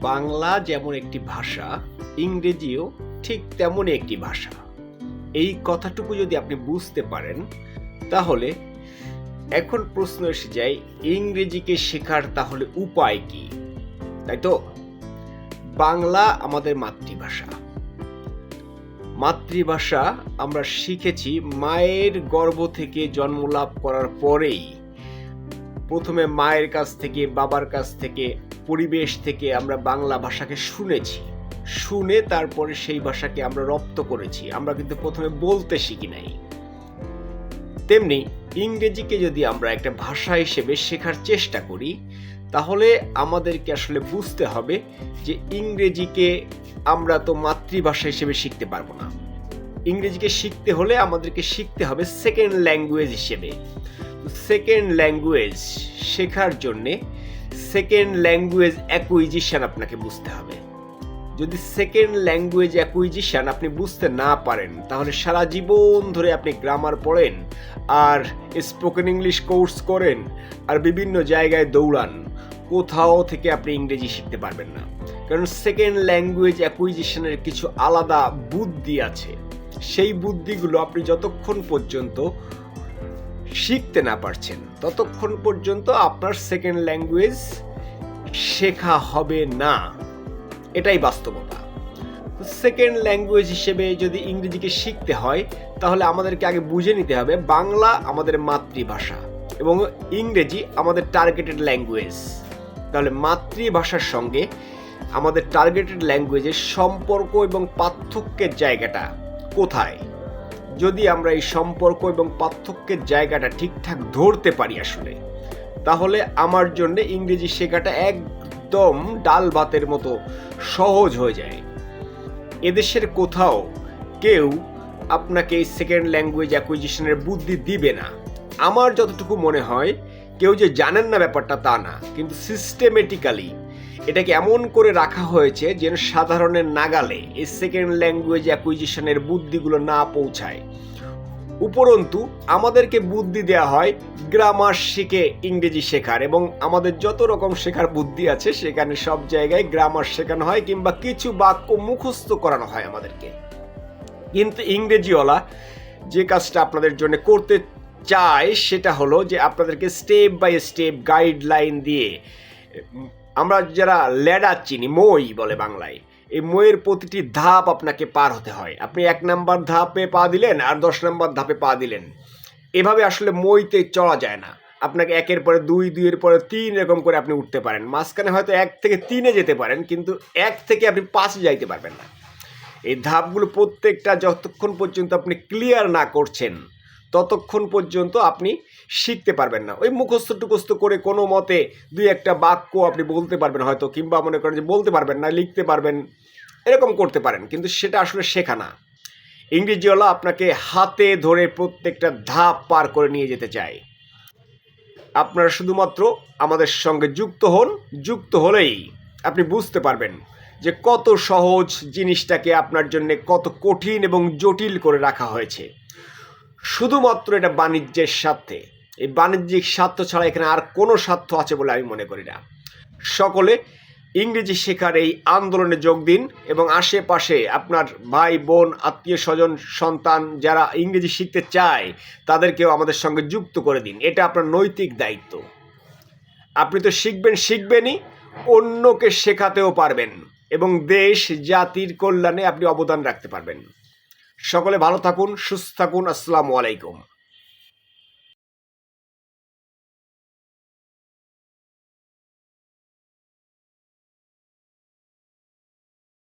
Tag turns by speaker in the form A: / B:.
A: বাংলা যেমন একটি ভাষা, ইংরেজিও ঠিক তেমনই একটি ভাষা। এই কথাটুকু যদি আপনি বুঝতে পারেন, তাহলে এখন প্রশ্ন এসে যায়, ইংরেজিকে শেখার তাহলে উপায় কি? তাই তো? বাংলা আমাদের মাতৃভাষা। মাতৃভাষা আমরা শিখেছি মায়ের গর্ভ থেকে জন্ম লাভ করার পরেই। প্রথমে মায়ের কাছ থেকে, বাবার কাছ থেকে, পরিবেশ থেকে আমরা বাংলা ভাষাকে শুনে তারপরে সেই ভাষাকে আমরা রপ্ত করেছি। আমরা কিন্তু প্রথমে বলতে শিখি নাই। তেমনি ইংরেজিকে যদি আমরা একটা ভাষা হিসেবে শেখার চেষ্টা করি, তাহলে আমাদেরকে আসলে বুঝতে হবে যে ইংরেজিকে আমরা তো মাতৃভাষা হিসেবে শিখতে পারবো না। ইংরেজিকে শিখতে হলে আমাদেরকে শিখতে হবে সেকেন্ড ল্যাঙ্গুয়েজ হিসেবে। সেকেন্ড ল্যাঙ্গুয়েজ শেখার জন্যে সেকেন্ড ল্যাঙ্গুয়েজ অ্যাকুইজিশন আপনাকে বুঝতে হবে। যদি সেকেন্ড ল্যাঙ্গুয়েজ অ্যাকুইজিশন আপনি বুঝতে না পারেন, তাহলে সারা জীবন ধরে আপনি গ্রামার পড়েন আর স্পোকেন ইংলিশ কোর্স করেন আর বিভিন্ন জায়গায় দৌড়ান, কোথাও থেকে আপনি ইংরেজি শিখতে পারবেন না। কারণ সেকেন্ড ল্যাঙ্গুয়েজ অ্যাকুইজিশনের কিছু আলাদা বুদ্ধি আছে। সেই বুদ্ধিগুলো আপনি যতক্ষণ পর্যন্ত শিখতে না পারছেন, ততক্ষণ পর্যন্ত আপনার সেকেন্ড ল্যাঙ্গুয়েজ শেখা হবে না। এটাই বাস্তবতা। সেকেন্ড ল্যাঙ্গুয়েজ হিসেবে যদি ইংরেজিকে শিখতে হয়, তাহলে আমাদেরকে আগে বুঝে নিতে হবে বাংলা আমাদের মাতৃভাষা এবং ইংরেজি আমাদের টার্গেটেড ল্যাঙ্গুয়েজ। তাহলে মাতৃভাষার সঙ্গে আমাদের টার্গেটেড ল্যাঙ্গুয়েজের সম্পর্ক এবং পার্থক্যের জায়গাটা কোথায়? যদি আমরা এই সম্পর্ক এবং পার্থক্যের জায়গাটা ঠিকঠাক ধরতে পারি আসলে, তাহলে আমার জন্য ইংরেজি শেখাটা একদম ডাল ভাতের মতো সহজ হয়ে যায়। এদেশের কোথাও কেউ আপনাকে এই সেকেন্ড ল্যাঙ্গুয়েজ অ্যাকুইজিশনের বুদ্ধি দিবে না। আমার যতটুকু মনে হয়, কেউ যে জানেন না ব্যাপারটা তা না, কিন্তু সিস্টেমেটিক্যালি এটাকে এমন করে রাখা হয়েছে যেন সাধারণের নাগালে এই সেকেন্ড ল্যাঙ্গুয়েজ অ্যাকুইজিশনের বুদ্ধিগুলো না পৌঁছায়। উপরন্তু আমাদেরকে বুদ্ধি দেওয়া হয় গ্রামার শিখে ইংরেজি শেখার, এবং আমাদের যত রকম শেখার বুদ্ধি আছে সেখানে সব জায়গায় গ্রামার শেখানো হয় কিংবা কিছু বাক্য মুখস্থ করানো হয় আমাদেরকে। কিন্তু ইংরেজিওয়ালা যে কাজটা আপনাদের জন্য করতে চায় সেটা হলো যে আপনাদেরকে স্টেপ বাই স্টেপ গাইডলাইন দিয়ে, আমরা যারা ল্যাডার চিনি, মই বলে বাংলায়, এই মইয়ের প্রতিটি ধাপ আপনাকে পার হতে হয়। আপনি 1 নম্বর ধাপে পা দিলেন আর 10 নম্বর ধাপে পা দিলেন, এভাবে আসলে মইতে চলা যায় না। আপনাকে 1-এর পরে 2, 2-এর পরে 3 এরকম করে আপনি উঠতে পারেন। মাঝখানে হয়তো 1 থেকে 3-এ যেতে পারেন, কিন্তু 1 থেকে আপনি 5-এ যাইতে পারবেন না। এই ধাপগুলো প্রত্যেকটা যতক্ষণ পর্যন্ত আপনি ক্লিয়ার না করছেন, ততক্ষণ পর্যন্ত আপনি শিখতে পারবেন না। ওই মুখস্থ করে কোনো মতে 2-1টা বাক্য আপনি বলতে পারবেন হয়তো, কিংবা মনে করেন যে বলতে পারবেন না, লিখতে পারবেন, এরকম করতে পারেন, কিন্তু সেটা আসলে শেখা না। ইংরেজিওয়ালা আপনাকে হাতে ধরে প্রত্যেকটা ধাপ পার করে নিয়ে যেতে চায়। আপনারা শুধুমাত্র আমাদের সঙ্গে যুক্ত হন। যুক্ত হলেই আপনি বুঝতে পারবেন যে কত সহজ জিনিসটাকে আপনার জন্য কত কঠিন এবং জটিল করে রাখা হয়েছে। শুধুমাত্র এটা বাণিজ্যের স্বার্থে। এই বাণিজ্যিক স্বার্থ ছাড়া এখানে আর কোনো স্বার্থ আছে বলে আমি মনে করি না। সকলে ইংরেজি শেখার এই আন্দোলনে যোগ দিন এবং আশেপাশে আপনার ভাই বোন, আত্মীয় স্বজন, সন্তান যারা ইংরেজি শিখতে চায় তাদেরকেও আমাদের সঙ্গে যুক্ত করে দিন। এটা আপনার নৈতিক দায়িত্ব। আপনি তো শিখবেনই, অন্যকে শেখাতেও পারবেন এবং দেশ জাতির কল্যাণে আপনি অবদান রাখতে পারবেন। সকলে ভালো থাকুন, সুস্থ থাকুন। আসসালামু আলাইকুম।